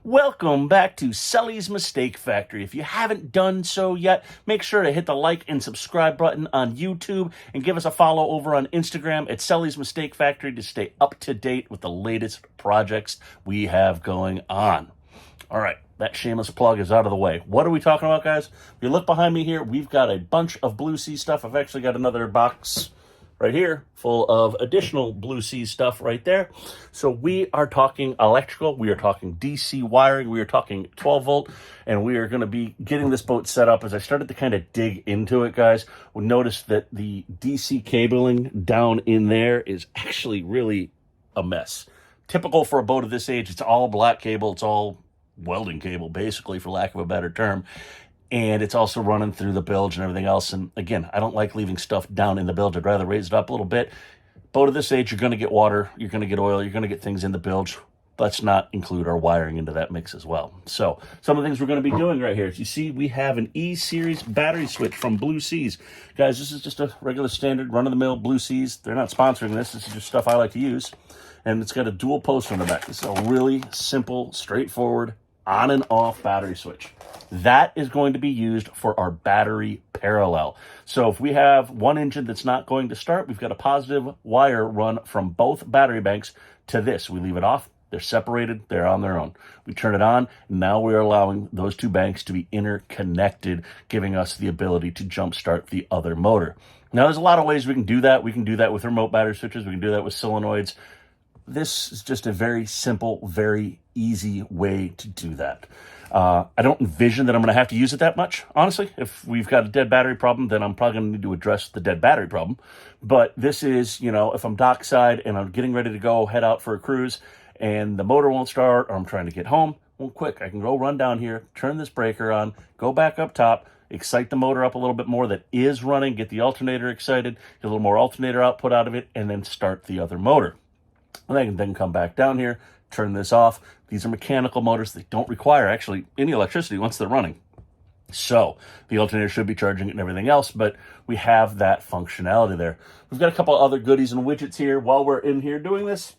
Welcome back to Sully's Mistake Factory. If you haven't done so yet, make sure to hit the like and subscribe button on YouTube and give us a follow over on Instagram at Sully's Mistake Factory to stay up to date with the latest projects we have going on. All right, that shameless plug is out of the way. What are we talking about, guys? If you look behind me here, we've got a bunch of Blue Sea stuff. I've actually got another box right here full of additional Blue Sea stuff right there. So we are talking electrical, we are talking DC wiring, we are talking 12 volt, and we are going to be getting this boat set up. As I started to kind of dig into it, guys, we noticed that the DC cabling down in there is actually really a mess. Typical for a boat of this age, it's all black cable, it's all welding cable, basically, for lack of a better term. And it's also running through the bilge and everything else. And again, I don't like leaving stuff down in the bilge. I'd rather raise it up a little bit. Boat of this age, you're going to get water, you're going to get oil, you're going to get things in the bilge. Let's not include our wiring into that mix as well. So some of the things we're going to be doing right here. As you see, we have an E-Series battery switch from Blue Seas. Guys, this is just a regular standard run-of-the-mill Blue Seas. They're not sponsoring this. This is just stuff I like to use. And it's got a dual post on the back. This is a really simple, straightforward, on and off battery switch. That is going to be used for our battery parallel. So if we have one engine that's not going to start, we've got a positive wire run from both battery banks to this. We leave it off. They're separated. They're on their own. We turn it on. And now we're allowing those two banks to be interconnected, giving us the ability to jumpstart the other motor. Now, there's a lot of ways we can do that. We can do that with remote battery switches. We can do that with solenoids. This is just a very simple, very easy way to do that. I don't envision that I'm going to have to use it that much, honestly. If we've got a dead battery problem, then I'm probably going to need to address the dead battery problem. But this is, if I'm dockside and I'm getting ready to go head out for a cruise and the motor won't start or I'm trying to get home, well, quick, I can go run down here, turn this breaker on, go back up top, excite the motor up a little bit more that is running, get the alternator excited, get a little more alternator output out of it, and then start the other motor. And I can then come back down here, turn this off. These are mechanical motors. They don't require actually any electricity once they're running. So the alternator should be charging it and everything else, but we have that functionality there. We've got a couple other goodies and widgets here. While we're in here doing this,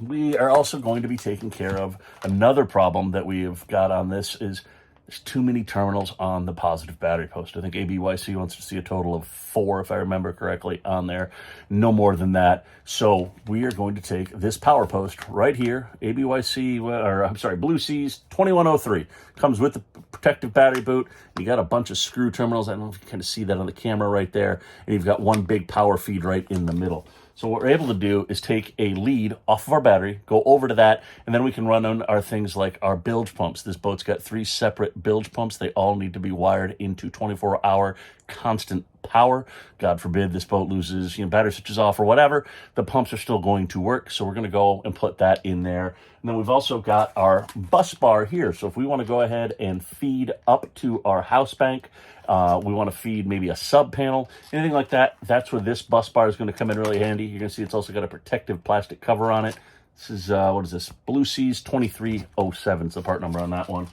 we are also going to be taking care of another problem that we have got on this is there's too many terminals on the positive battery post. I think ABYC wants to see a total of 4, if I remember correctly, on there. No more than that. So we are going to take this power post right here, Blue Seas 2103. Comes with the protective battery boot. You got a bunch of screw terminals. I don't know if you can kind of see that on the camera right there. And you've got one big power feed right in the middle. So what we're able to do is take a lead off of our battery, go over to that, and then we can run on our things like our bilge pumps. This boat's got 3 separate bilge pumps. They all need to be wired into 24-hour constant power. God forbid this boat loses, battery switches off or whatever. The pumps are still going to work, so we're going to go and put that in there. And then we've also got our bus bar here. So if we want to go ahead and feed up to our house bank, we want to feed maybe a sub panel, anything like that, that's where this bus bar is going to come in really handy. You're going to see it's also got a protective plastic cover on it. This is, what is this? Blue Seas 2307 is the part number on that one.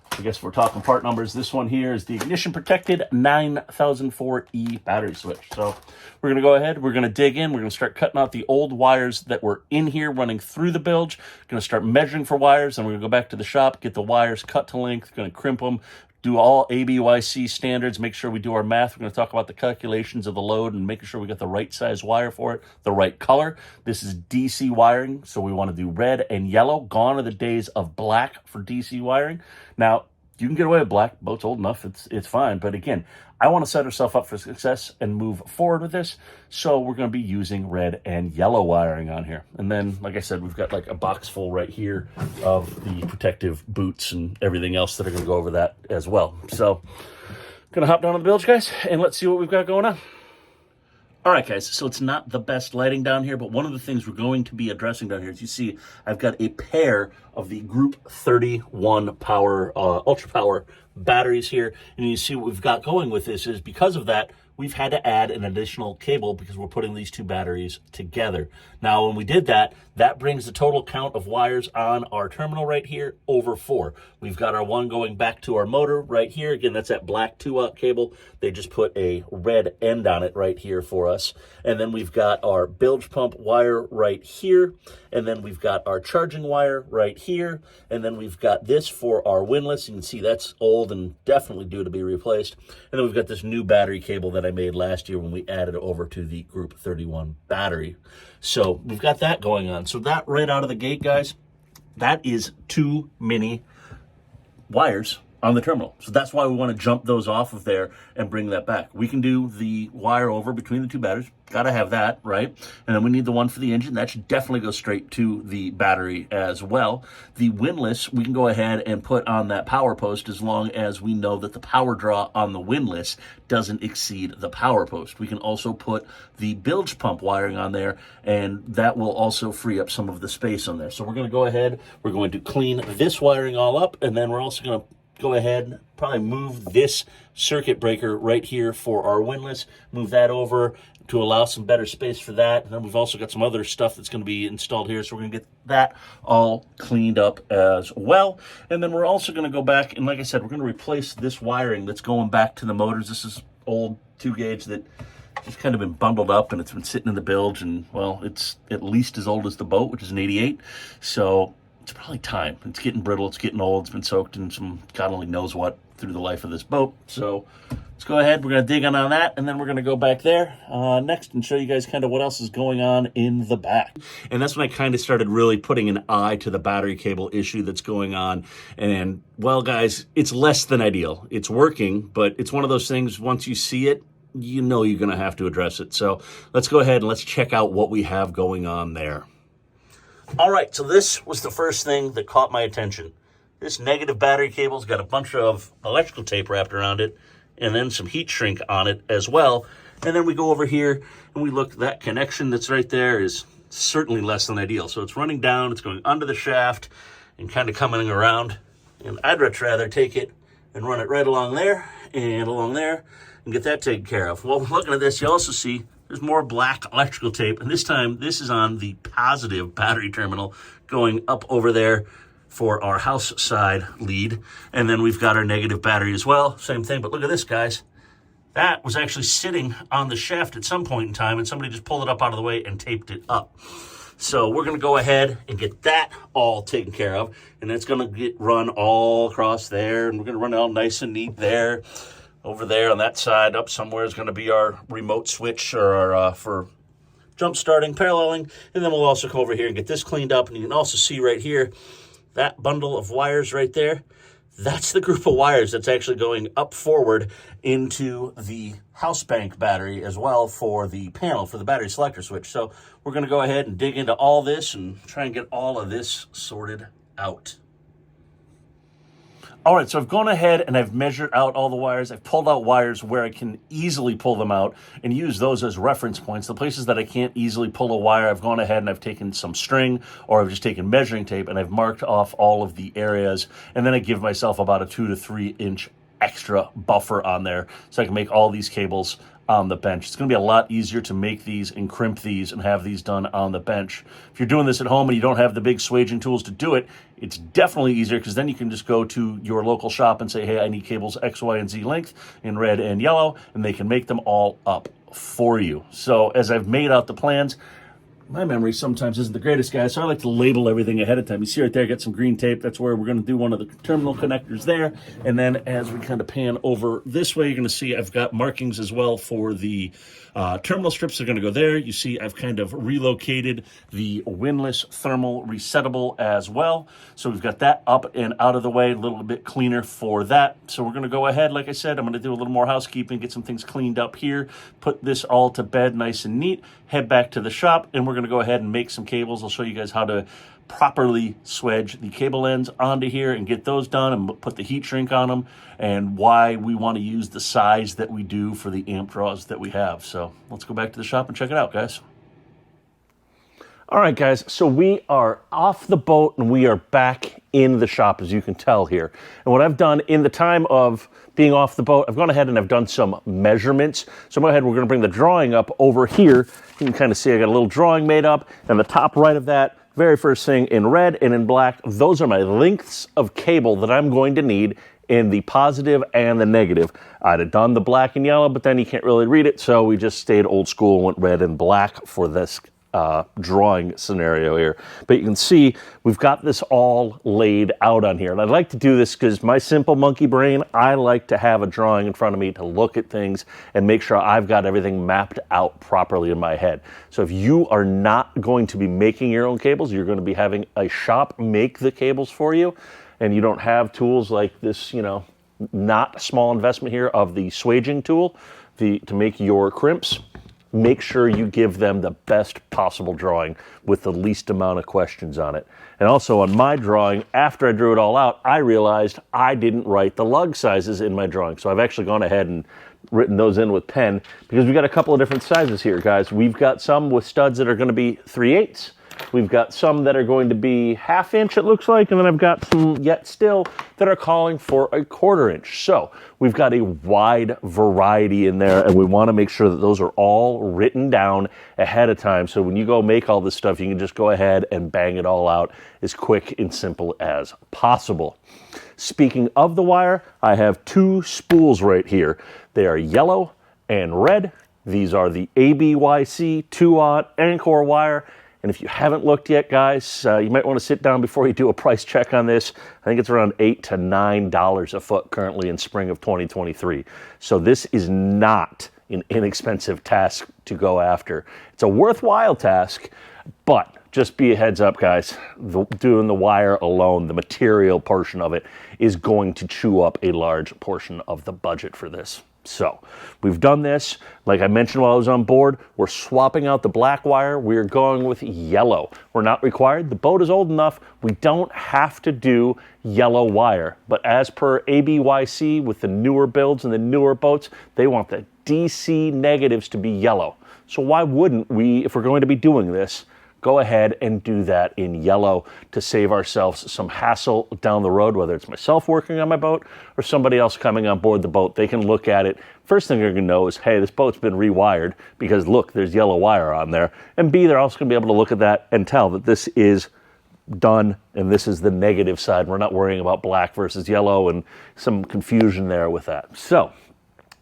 I guess if we're talking part numbers, this one here is the ignition protected 9004E battery switch. So we're going to go ahead, we're going to dig in, we're going to start cutting out the old wires that were in here running through the bilge. Going to start measuring for wires, and we're going to go back to the shop, get the wires cut to length, going to crimp them, do all ABYC standards, make sure we do our math. We're going to talk about the calculations of the load and making sure we get the right size wire for it, the right color. This is DC wiring, so we want to do red and yellow. Gone are the days of black for DC wiring. Now, you can get away with black. Boat's old enough. It's fine. But again, I want to set ourselves up for success and move forward with this. So we're going to be using red and yellow wiring on here. And then, like I said, we've got like a box full right here of the protective boots and everything else that are going to go over that as well. So going to hop down on the bilge, guys, and let's see what we've got going on. All right, guys, so it's not the best lighting down here, but one of the things we're going to be addressing down here, as you see, I've got a pair of the Group 31 power, ultra power batteries here. And you see what we've got going with this is because of that, we've had to add an additional cable because we're putting these two batteries together. Now, when we did that, that brings the total count of wires on our terminal right here over 4. We've got our one going back to our motor right here. Again, that's that black 2-aught cable. They just put a red end on it right here for us. And then we've got our bilge pump wire right here. And then we've got our charging wire right here. And then we've got this for our windlass. You can see that's old and definitely due to be replaced. And then we've got this new battery cable that I made last year when we added it over to the Group 31 battery. So we've got that going on. So that right out of the gate, guys, that is too many wires on the terminal. So that's why we want to jump those off of there and bring that back. We can do the wire over between the two batteries. Got to have that, right? And then we need the one for the engine. That should definitely go straight to the battery as well. The windlass, we can go ahead and put on that power post as long as we know that the power draw on the windlass doesn't exceed the power post. We can also put the bilge pump wiring on there, and that will also free up some of the space on there. So we're going to go ahead, we're going to clean this wiring all up, and then we're also going to go ahead and probably move this circuit breaker right here for our windlass, move that over to allow some better space for that. And then we've also got some other stuff that's going to be installed here, so we're going to get that all cleaned up as well. And then we're also going to go back, and like I said, we're going to replace this wiring that's going back to the motors. This is old 2-gauge that just kind of been bundled up, and it's been sitting in the bilge, and well, it's at least as old as the boat, which is an 88. So it's probably time. It's getting brittle, it's getting old, it's been soaked in some God only knows what through the life of this boat. So let's go ahead, we're going to dig in on that, and then we're going to go back there next and show you guys kind of what else is going on in the back. And that's when I kind of started really putting an eye to the battery cable issue that's going on. And well, guys, it's less than ideal. It's working, but it's one of those things, once you see it, you know you're going to have to address it. So let's go ahead and let's check out what we have going on there. All right, so this was the first thing that caught my attention. This negative battery cable's got a bunch of electrical tape wrapped around it and then some heat shrink on it as well. And then we go over here and we look, that connection that's right there is certainly less than ideal. So it's running down, it's going under the shaft and kind of coming around. And I'd much rather take it and run it right along there and get that taken care of. Well, looking at this, you also see there's more black electrical tape, and this time this is on the positive battery terminal going up over there for our house side lead. And then we've got our negative battery as well, same thing. But look at this, guys. That was actually sitting on the shaft at some point in time, and somebody just pulled it up out of the way and taped it up. So we're going to go ahead and get that all taken care of, and it's going to get run all across there, and we're going to run it all nice and neat there. Over there on that side, up somewhere is going to be our remote switch or our, for jump starting, paralleling. And then we'll also come over here and get this cleaned up. And you can also see right here, that bundle of wires right there, that's the group of wires that's actually going up forward into the house bank battery as well for the panel, for the battery selector switch. So we're going to go ahead and dig into all this and try and get all of this sorted out. All right, so I've gone ahead and I've measured out all the wires. I've pulled out wires where I can easily pull them out and use those as reference points. The places that I can't easily pull a wire, I've gone ahead and I've taken some string, or I've just taken measuring tape and I've marked off all of the areas. And then I give myself about a 2 to 3 inch extra buffer on there so I can make all these cables on the bench. It's going to be a lot easier to make these and crimp these and have these done on the bench. If you're doing this at home and you don't have the big swaging tools to do it, it's definitely easier, because then you can just go to your local shop and say, hey, I need cables X, Y, and Z length in red and yellow, and they can make them all up for you. So as I've made out the plans, my memory sometimes isn't the greatest, guys, so I like to label everything ahead of time. You see right there, I got some green tape. That's where we're going to do one of the terminal connectors there. And then as we kind of pan over this way, you're going to see I've got markings as well for the terminal strips. Are going to go there. You see I've kind of relocated the windlass thermal resettable as well. So we've got that up and out of the way, a little bit cleaner for that. So we're going to go ahead, like I said, I'm going to do a little more housekeeping, get some things cleaned up here, put this all to bed nice and neat, head back to the shop, and we're going to go ahead and make some cables. I'll show you guys how to properly swedge the cable ends onto here and get those done and put the heat shrink on them, and why we want to use the size that we do for the amp draws that we have. So let's go back to the shop and check it out, guys. All right, guys, so we are off the boat and we are back in the shop, as you can tell here. And what I've done in the time of being off the boat, I've gone ahead and I've done some measurements. So go ahead, we're gonna bring the drawing up over here. You can kind of see I got a little drawing made up, and the top right of that, very first thing in red and in black, those are my lengths of cable that I'm going to need in the positive and the negative. I'd have done the black and yellow, but then you can't really read it, so we just stayed old school and went red and black for this drawing scenario here. But you can see we've got this all laid out on here. And I'd like to do this because my simple monkey brain, I like to have a drawing in front of me to look at things and make sure I've got everything mapped out properly in my head. So if you are not going to be making your own cables, you're going to be having a shop make the cables for you, and you don't have tools like this, you know, not small investment here of the swaging tool to make your crimps, make sure you give them the best possible drawing with the least amount of questions on it. And also on my drawing, after I drew it all out, I realized I didn't write the lug sizes in my drawing. So I've actually gone ahead and written those in with pen, because we've got a couple of different sizes here, guys. We've got some with studs that are going to be 3/8. We've got some that are going to be 1/2 inch, it looks like, and then I've got some yet still that are calling for a 1/4 inch. So we've got a wide variety in there, and we want to make sure that those are all written down ahead of time. So when you go make all this stuff, you can just go ahead and bang it all out as quick and simple as possible. Speaking of the wire, I have 2 spools right here. They are yellow and red. These are the ABYC 2-aught Encore wire. And if you haven't looked yet, guys, you might want to sit down before you do a price check on this. I think it's around $8 to $9 a foot currently in spring of 2023. So this is not an inexpensive task to go after. It's a worthwhile task, but just be a heads up, guys. Doing the wire alone, the material portion of it, is going to chew up a large portion of the budget for this. So we've done this. Like I mentioned while I was on board, we're swapping out the black wire. We're going with yellow. We're not required. The boat is old enough. We don't have to do yellow wire. But as per ABYC, with the newer builds and the newer boats, they want the DC negatives to be yellow. So why wouldn't we, if we're going to be doing this, go ahead and do that in yellow to save ourselves some hassle down the road, whether it's myself working on my boat or somebody else coming on board the boat. They can look at it. First thing they're going to know is, hey, this boat's been rewired because, look, there's yellow wire on there. And B, they're also going to be able to look at that and tell that this is done and this is the negative side. We're not worrying about black versus yellow and some confusion there with that. So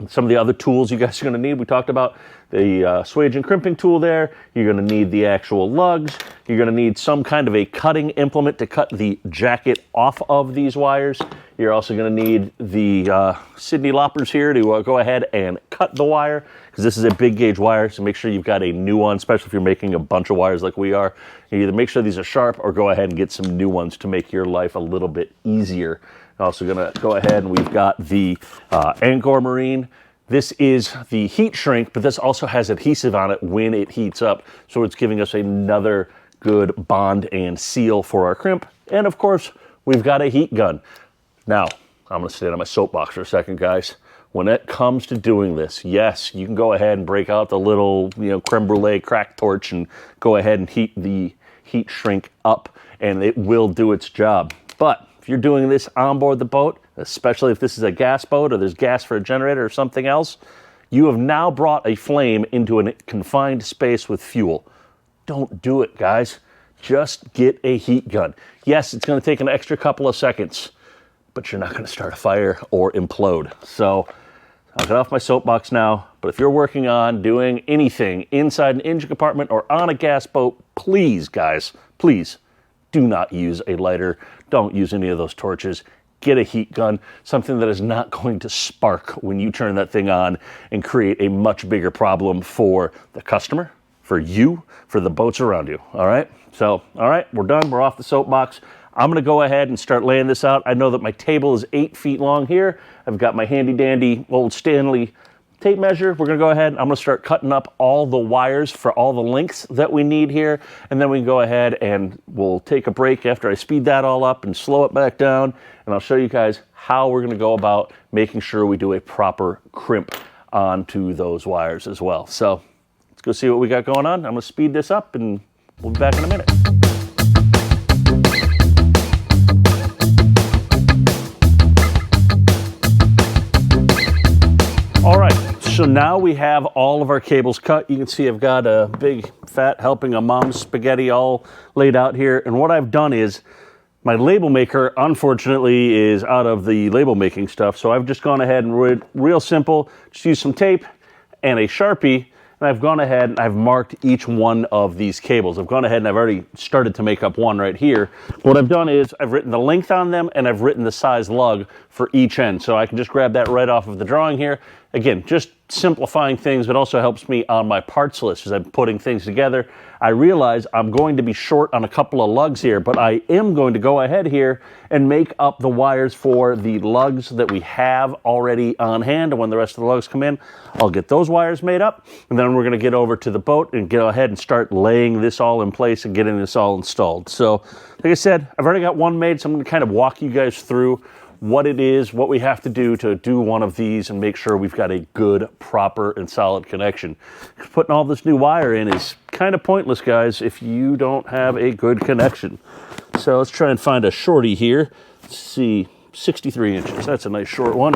some of the other tools you guys are going to need, we talked about the swage and crimping tool there. You're going to need the actual lugs. You're going to need some kind of a cutting implement to cut the jacket off of these wires. You're also going to need the Sydney loppers here to go ahead and cut the wire, because this is a big gauge wire, so make sure you've got a new one, especially if you're making a bunch of wires like we are. You either make sure these are sharp or go ahead and get some new ones to make your life a little bit easier. Also going to go ahead and we've got the Encore Marine. This is the heat shrink, but this also has adhesive on it when it heats up. So it's giving us another good bond and seal for our crimp. And of course, we've got a heat gun. Now, I'm going to stand on my soapbox for a second, guys. When it comes to doing this, yes, you can go ahead and break out the little, creme brulee crack torch and go ahead and heat the heat shrink up, and it will do its job. But if you're doing this on board the boat, especially if this is a gas boat or there's gas for a generator or something else, you have now brought a flame into a confined space with fuel. Don't do it, guys. Just get a heat gun. Yes, it's going to take an extra couple of seconds, but you're not going to start a fire or implode. So I'll get off my soapbox now, but if you're working on doing anything inside an engine compartment or on a gas boat, please, guys, please do not use a lighter. Don't use any of those torches. Get a heat gun, something that is not going to spark when you turn that thing on and create a much bigger problem for the customer, for you, for the boats around you. All right? So, all right, we're done. We're off the soapbox. I'm going to go ahead and start laying this out. I know that my table is 8 feet long here. I've got my handy dandy old Stanley tape measure. We're going to go ahead. I'm going to start cutting up all the wires for all the lengths that we need here. And then we can go ahead and we'll take a break after I speed that all up and slow it back down. And I'll show you guys how we're going to go about making sure we do a proper crimp onto those wires as well. So let's go see what we got going on. I'm going to speed this up and we'll be back in a minute. now we have all of our cables cut. You can see I've got a big fat helping of mom's spaghetti all laid out here. And what I've done is, my label maker, unfortunately, is out of the label making stuff. So I've just gone ahead and real simple, just use some tape and a Sharpie. And I've gone ahead and I've marked each one of these cables. I've gone ahead and I've already started to make up one right here. What I've done is I've written the length on them and I've written the size lug for each end. So I can just grab that right off of the drawing here. Again, just simplifying things, but also helps me on my parts list as I'm putting things together. I realize I'm going to be short on a couple of lugs here, but I am going to go ahead here and make up the wires for the lugs that we have already on hand. And when the rest of the lugs come in, I'll get those wires made up. And then we're going to get over to the boat and go ahead and start laying this all in place and getting this all installed. So, like I said, I've already got one made, so I'm going to kind of walk you guys through what it is, what we have to do one of these and make sure we've got a good, proper, and solid connection. Putting all this new wire in is kind of pointless, guys, if you don't have a good connection. So let's try and find a shorty here. Let's see, 63 inches. That's a nice short one.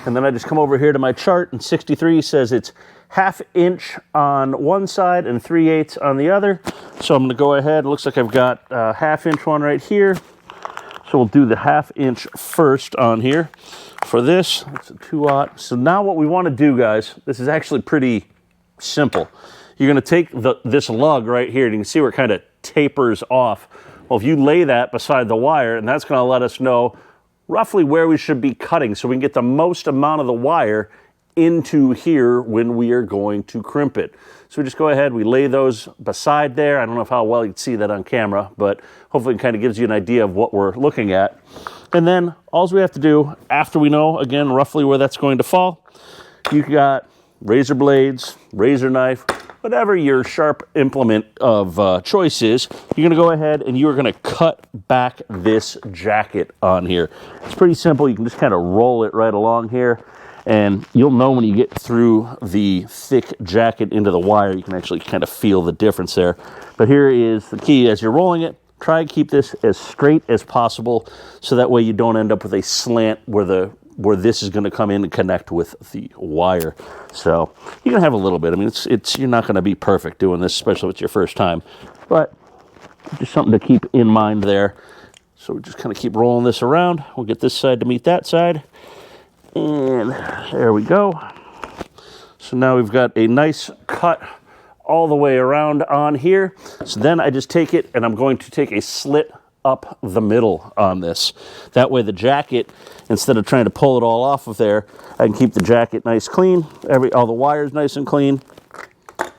And then I just come over here to my chart, and 63 says it's 1/2 inch on one side and 3/8 on the other. So I'm going to go ahead. It looks like I've got a 1/2 inch one right here. So we'll do the 1/2 inch first on here for this. It's a 2/0. So now what we want to do, guys, this is actually pretty simple. You're going to take this lug right here, and you can see where it kind of tapers off. Well, if you lay that beside the wire, and that's going to let us know roughly where we should be cutting so we can get the most amount of the wire into here when we are going to crimp it. So we just go ahead, we lay those beside there. I don't know how well you can see that on camera, but hopefully it kind of gives you an idea of what we're looking at. And then all we have to do, after we know, again, roughly where that's going to fall, you got razor blades, razor knife, whatever your sharp implement of choice is, you're going to go ahead and you're going to cut back this jacket on here. It's pretty simple. You can just kind of roll it right along here. And you'll know when you get through the thick jacket into the wire, you can actually kind of feel the difference there. But here is the key. As you're rolling it, try and keep this as straight as possible so that way you don't end up with a slant where this is going to come in and connect with the wire. So you can have a little bit. I mean, you're not going to be perfect doing this, especially if it's your first time. But just something to keep in mind there. So we just kind of keep rolling this around. We'll get this side to meet that side. And there we go. So now we've got a nice cut all the way around on here. So then I just take it and I'm going to take a slit up the middle on this. That way the jacket, instead of trying to pull it all off of there, I can keep the jacket nice clean. All the wires nice and clean.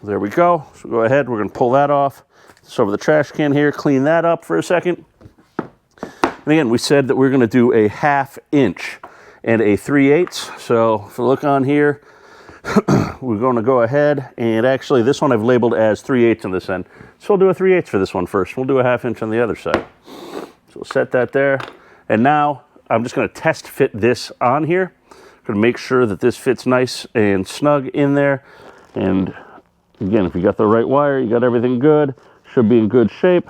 There we go. So go ahead, we're going to pull that off. So over the trash can here, clean that up for a second. And again, we said that we're going to do a 1/2 inch. And a 3/8. So if we look on here, we're going to go ahead and actually this one I've labeled as 3/8 on this end. So we'll do a 3/8 for this one first. We'll do a 1/2 inch on the other side. So we'll set that there. And now I'm just going to test fit this on here. I'm going to make sure that this fits nice and snug in there. And again, if you got the right wire, you got everything good, should be in good shape.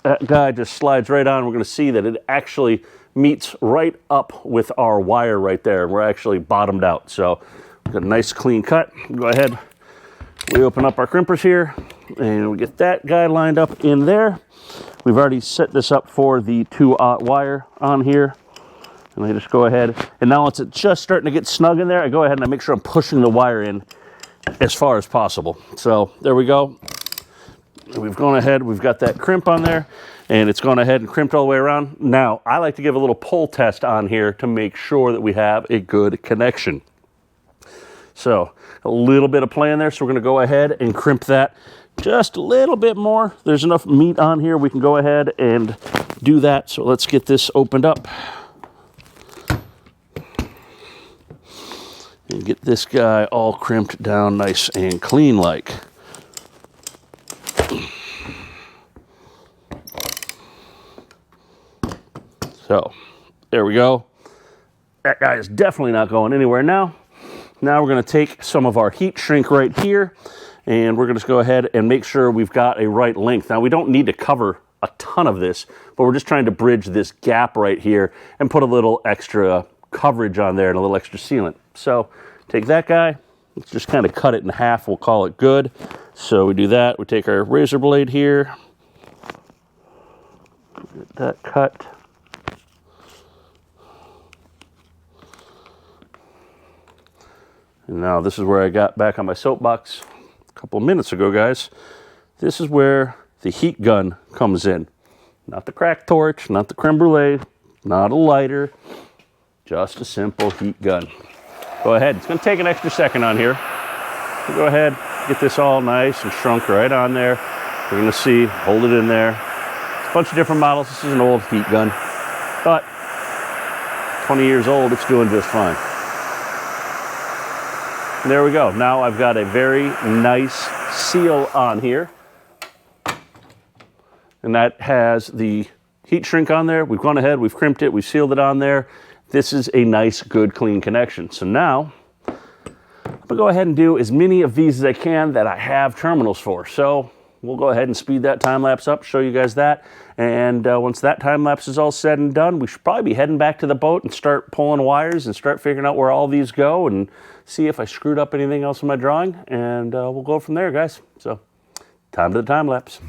That guy just slides right on. We're going to see that it actually meets right up with our wire right there. We're actually bottomed out. So we've got a nice clean cut. Go ahead. We open up our crimpers here and we get that guy lined up in there. We've already set this up for the 2/0 wire on here. And I just go ahead. And now it's just starting to get snug in there. I go ahead and I make sure I'm pushing the wire in as far as possible. So there we go. We've gone ahead. We've got that crimp on there. And it's gone ahead and crimped all the way around. Now, I like to give a little pull test on here to make sure that we have a good connection. So, a little bit of play in there, so we're going to go ahead and crimp that just a little bit more. There's enough meat on here, we can go ahead and do that. So let's get this opened up. And get this guy all crimped down nice and clean like. So, there we go. That guy is definitely not going anywhere now. Now we're going to take some of our heat shrink right here, and we're going to go ahead and make sure we've got a right length. Now, we don't need to cover a ton of this, but we're just trying to bridge this gap right here and put a little extra coverage on there and a little extra sealant. So, take that guy, let's just kind of cut it in half, we'll call it good. So we do that, we take our razor blade here, get that cut. And now this is where I got back on my soapbox a couple of minutes ago, guys. This is where the heat gun comes in. Not the crack torch, not the creme brulee, not a lighter, just a simple heat gun. Go ahead, it's gonna take an extra second on here. So go ahead, get this all nice and shrunk right on there. You're gonna see, hold it in there. It's a bunch of different models. This is an old heat gun, but 20 years old, it's doing just fine. And there we go. Now I've got a very nice seal on here. And that has the heat shrink on there. We've gone ahead, we've crimped it, we've sealed it on there. This is a nice, good, clean connection. So now, I'm gonna go ahead and do as many of these as I can that I have terminals for. So we'll go ahead and speed that time lapse up, show you guys that. And once that time lapse is all said and done, we should probably be heading back to the boat and start pulling wires and start figuring out where all these go and see if I screwed up anything else in my drawing. And we'll go from there, guys. So, time to the time lapse.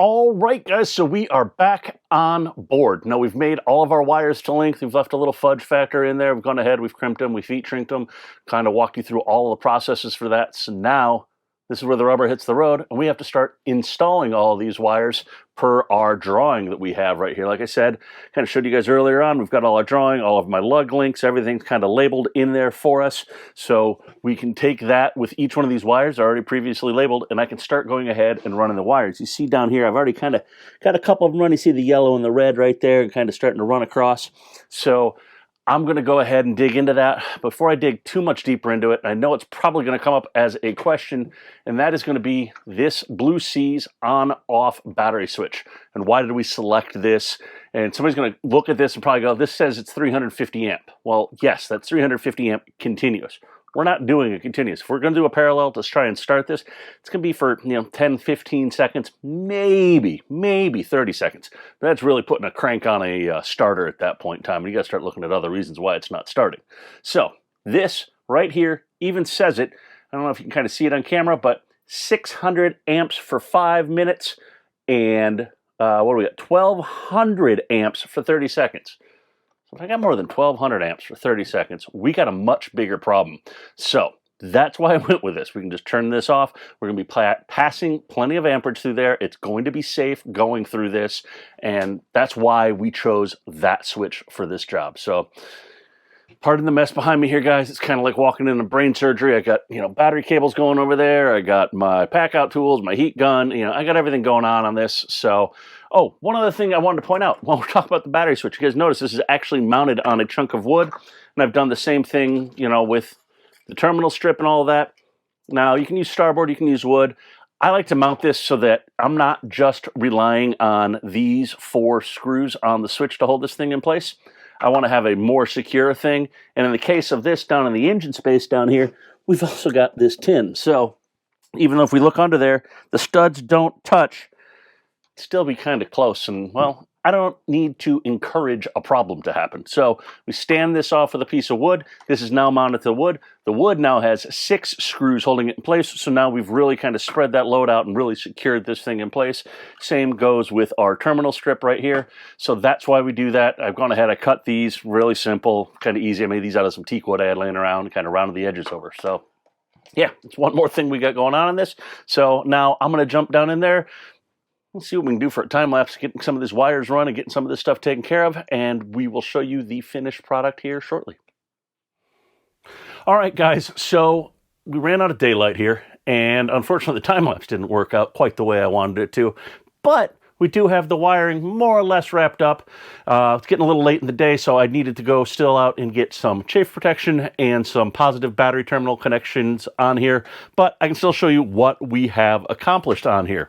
All right, guys, so we are back on board. Now, we've made all of our wires to length. We've left a little fudge factor in there. We've gone ahead, we've crimped them, we've heat shrinked them, kind of walked you through all of the processes for that. So now, this is where the rubber hits the road, and we have to start installing all of these wires per our drawing that we have right here. Like I said, kind of showed you guys earlier on, we've got all our drawing, all of my lug links, everything's kind of labeled in there for us. So we can take that with each one of these wires already previously labeled, and I can start going ahead and running the wires. You see down here, I've already kind of got a couple of them running. You see the yellow and the red right there and kind of starting to run across. So I'm going to go ahead and dig into that. Before I dig too much deeper into it, I know it's probably going to come up as a question, and that is going to be this Blue Seas on-off battery switch. And why did we select this? And somebody's going to look at this and probably go, this says it's 350 amp. Well, yes, that's 350 amp continuous. We're not doing a continuous. If we're going to do a parallel to try and start this, it's going to be for 10, 15 seconds, maybe 30 seconds. But that's really putting a crank on a starter at that point in time. And you got to start looking at other reasons why it's not starting. So this right here even says it. I don't know if you can kind of see it on camera, but 600 amps for 5 minutes and what do we got? 1200 amps for 30 seconds. So if I got more than 1200 amps for 30 seconds, we got a much bigger problem. So that's why I went with this. We can just turn this off. We're going to be passing plenty of amperage through there. It's going to be safe going through this. And that's why we chose that switch for this job. So pardon the mess behind me here, guys. It's kind of like walking into brain surgery. I got, battery cables going over there. I got my pack out tools, my heat gun. I got everything going on this. So, oh, one other thing I wanted to point out while we're talking about the battery switch. You guys notice this is actually mounted on a chunk of wood. And I've done the same thing, with the terminal strip and all of that. Now, you can use starboard, you can use wood. I like to mount this so that I'm not just relying on these 4 screws on the switch to hold this thing in place. I want to have a more secure thing. And in the case of this down in the engine space down here, we've also got this tin. So even though if we look under there, the studs don't touch, it'd still be kind of close. And well, I don't need to encourage a problem to happen. So we stand this off with a piece of wood. This is now mounted to wood. The wood now has 6 screws holding it in place. So now we've really kind of spread that load out and really secured this thing in place. Same goes with our terminal strip right here. So that's why we do that. I've gone ahead, I cut these really simple, kind of easy. I made these out of some teak wood I had laying around, kind of rounded the edges over. So yeah, it's one more thing we got going on in this. So now I'm going to jump down in there. Let's see what we can do for a time lapse, getting some of these wires run and getting some of this stuff taken care of, and we will show you the finished product here shortly. All right, guys, so we ran out of daylight here, and unfortunately the time lapse didn't work out quite the way I wanted it to, but we do have the wiring more or less wrapped up. It's getting a little late in the day, so I needed to go still out and get some chafe protection and some positive battery terminal connections on here, but I can still show you what we have accomplished on here.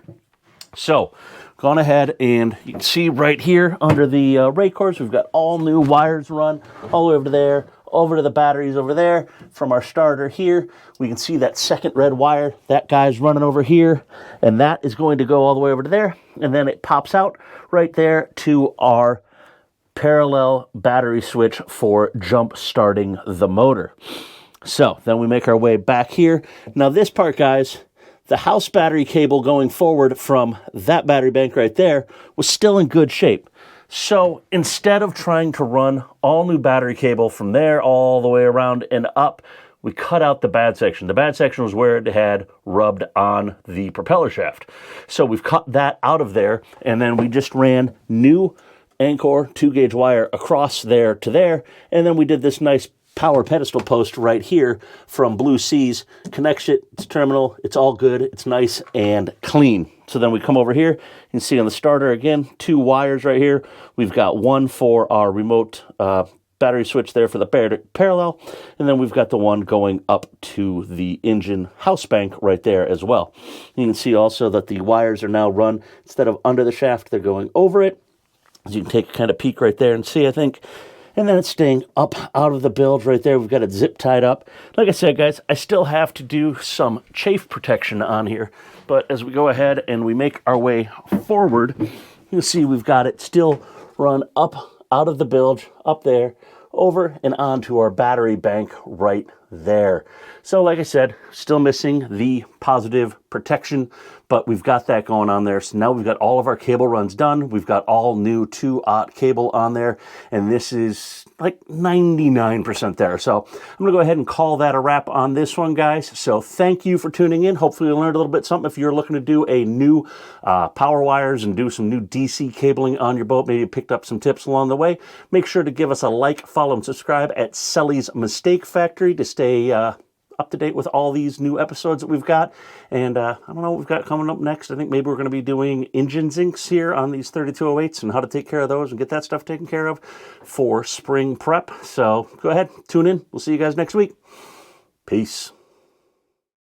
So, gone ahead and you can see right here under the rake cores, we've got all new wires run all the way over to there, over to the batteries over there. From our starter here, we can see that second red wire. That guy's running over here, and that is going to go all the way over to there. And then it pops out right there to our parallel battery switch for jump starting the motor. So then we make our way back here. Now this part, guys, the house battery cable going forward from that battery bank right there was still in good shape. So instead of trying to run all new battery cable from there all the way around and up, we cut out the bad section. The bad section was where it had rubbed on the propeller shaft. So we've cut that out of there, and then we just ran new Anchor 2-gauge wire across there to there, and then we did this nice power pedestal post right here from Blue Seas. Connects it, it's terminal, it's all good, it's nice and clean. So then we come over here, you can see on the starter again, 2 wires right here. We've got one for our remote battery switch there for the parallel, and then we've got the one going up to the engine house bank right there as well. You can see also that the wires are now run, instead of under the shaft, they're going over it. As you can take a kind of peek right there and see, I think. And then it's staying up out of the bilge right there. We've got it zip tied up. Like I said, guys, I still have to do some chafe protection on here. But as we go ahead and we make our way forward, you'll see we've got it still run up out of the bilge, up there, over and onto our battery bank right there. So like I said, still missing the positive protection, but we've got that going on there. So now we've got all of our cable runs done. We've got all new 2-aught cable on there, and this is like 99% there. So I'm gonna go ahead and call that a wrap on this one, guys. So thank you for tuning in. Hopefully you learned a little bit something. If you're looking to do a new power wires and do some new DC cabling on your boat, maybe you picked up some tips along the way, make sure to give us a like, follow, and subscribe at Sully's Mistake Factory to stay up to date with all these new episodes that we've got. And I don't know what we've got coming up next. I think maybe we're going to be doing engine zincs here on these 3208s and how to take care of those and get that stuff taken care of for spring prep. So go ahead, tune in. We'll see you guys next week. Peace.